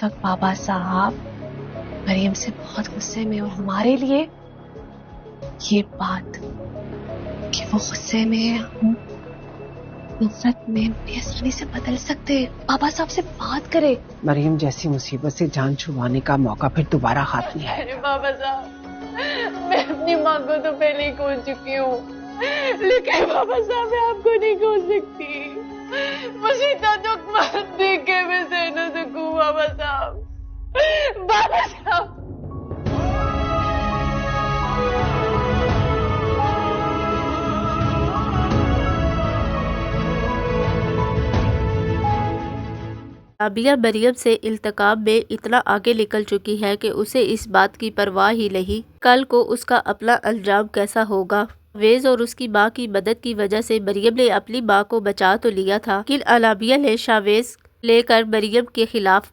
इस वक्त बाबा साहब मरियम से बहुत गुस्से में, और हमारे लिए ये बात कि वो गुस्से में हम नफरत में बड़ी आसानी से बदल सकते हैं। बाबा साहब से बात करे। मरियम जैसी मुसीबत से जान छुड़वाने का मौका फिर दोबारा हाथ नहीं आएगा। अरे बाबा साहब, मैं अपनी माँ को तो पहले ही खो चुकी हूँ, लेकिन बाबा साहब मैं आपको नहीं खो सकती। मुझे इतना दुख मत देख के मैं सह न सकूं बाबा साहब। बाबा साहब, राबिया मरियम से इल्तिकाम में इतना आगे निकल चुकी है कि उसे इस बात की परवाह ही नहीं कल को उसका अपना अंजाम कैसा होगा। वेज और उसकी माँ की मदद की वजह से मरियम ने अपनी माँ को बचा तो लिया था, लेकिन अलाबिया ने शावेज लेकर मरियम के खिलाफ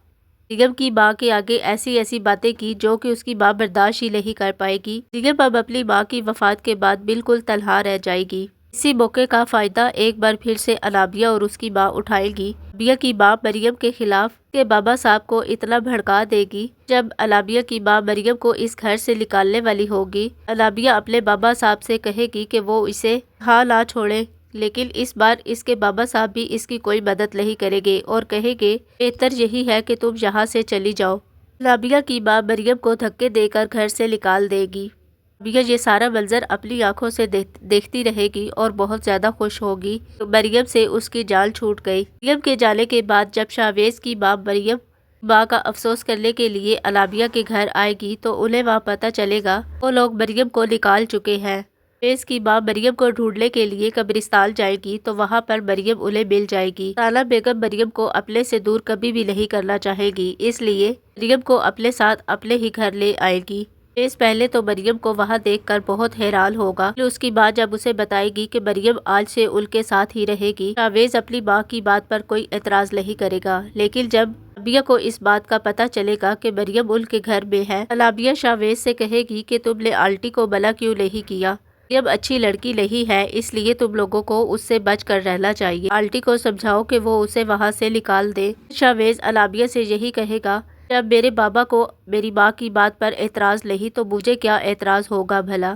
मरियम की माँ के आगे ऐसी ऐसी बातें की जो कि उसकी माँ बर्दाश्त ही नहीं कर पाएगी। मरियम अब अपनी माँ की वफात के बाद बिल्कुल तन्हा रह जाएगी। इसी मौके का फायदा एक बार फिर से अलाबिया और उसकी माँ उठाएगी। अलाबिया की माँ मरियम के खिलाफ के बाबा साहब को इतना भड़का देगी। जब अलाबिया की माँ मरियम को इस घर से निकालने वाली होगी, अलाबिया अपने बाबा साहब से कहेगी कि वो इसे ना छोड़े, लेकिन इस बार इसके बाबा साहब भी इसकी कोई मदद नहीं करेंगे और कहेंगे बेहतर यही है कि तुम यहाँ से चली जाओ। अलाबिया की माँ मरियम को धक्के देकर घर से निकाल देगी। अलाबिया ये सारा मंजर अपनी आंखों से देखती रहेगी और बहुत ज्यादा खुश होगी। तो मरियम से उसकी जान छूट गई। मरियम के जाने के बाद जब शावेज की माँ मरियम माँ का अफसोस करने के लिए अलाबिया के घर आएगी तो उन्हें वहाँ पता चलेगा वो लोग मरियम को निकाल चुके हैं। शावेज की माँ मरियम को ढूंढने के लिए कब्रिस्तान जाएगी तो वहाँ पर मरियम उन्हें मिल जाएगी। साला बेगम मरियम को अपने से दूर कभी भी नहीं करना चाहेगी, इसलिए मरियम को अपने साथ अपने ही घर ले आएगी। शावेज पहले तो मरियम को वहाँ देखकर बहुत हैरान होगा, फिर उसकी माँ जब उसे बताएगी कि मरियम आज से उनके साथ ही रहेगी, शावेज अपनी माँ की बात पर कोई एतराज नहीं करेगा। लेकिन जब अलाबिया को इस बात का पता चलेगा कि मरियम उनके घर में है, अलाबिया शावेज से कहेगी कि तुमने आंटी को मना क्यों नहीं किया। मरियम अच्छी लड़की नहीं है, इसलिए तुम लोगों को उससे बच कर रहना चाहिए। आंटी को समझाओ कि वो उसे वहाँ से निकाल दे। शावेज अलाबिया से यही कहेगा, जब मेरे बाबा को मेरी माँ की बात पर एतराज नहीं तो मुझे क्या एतराज होगा भला।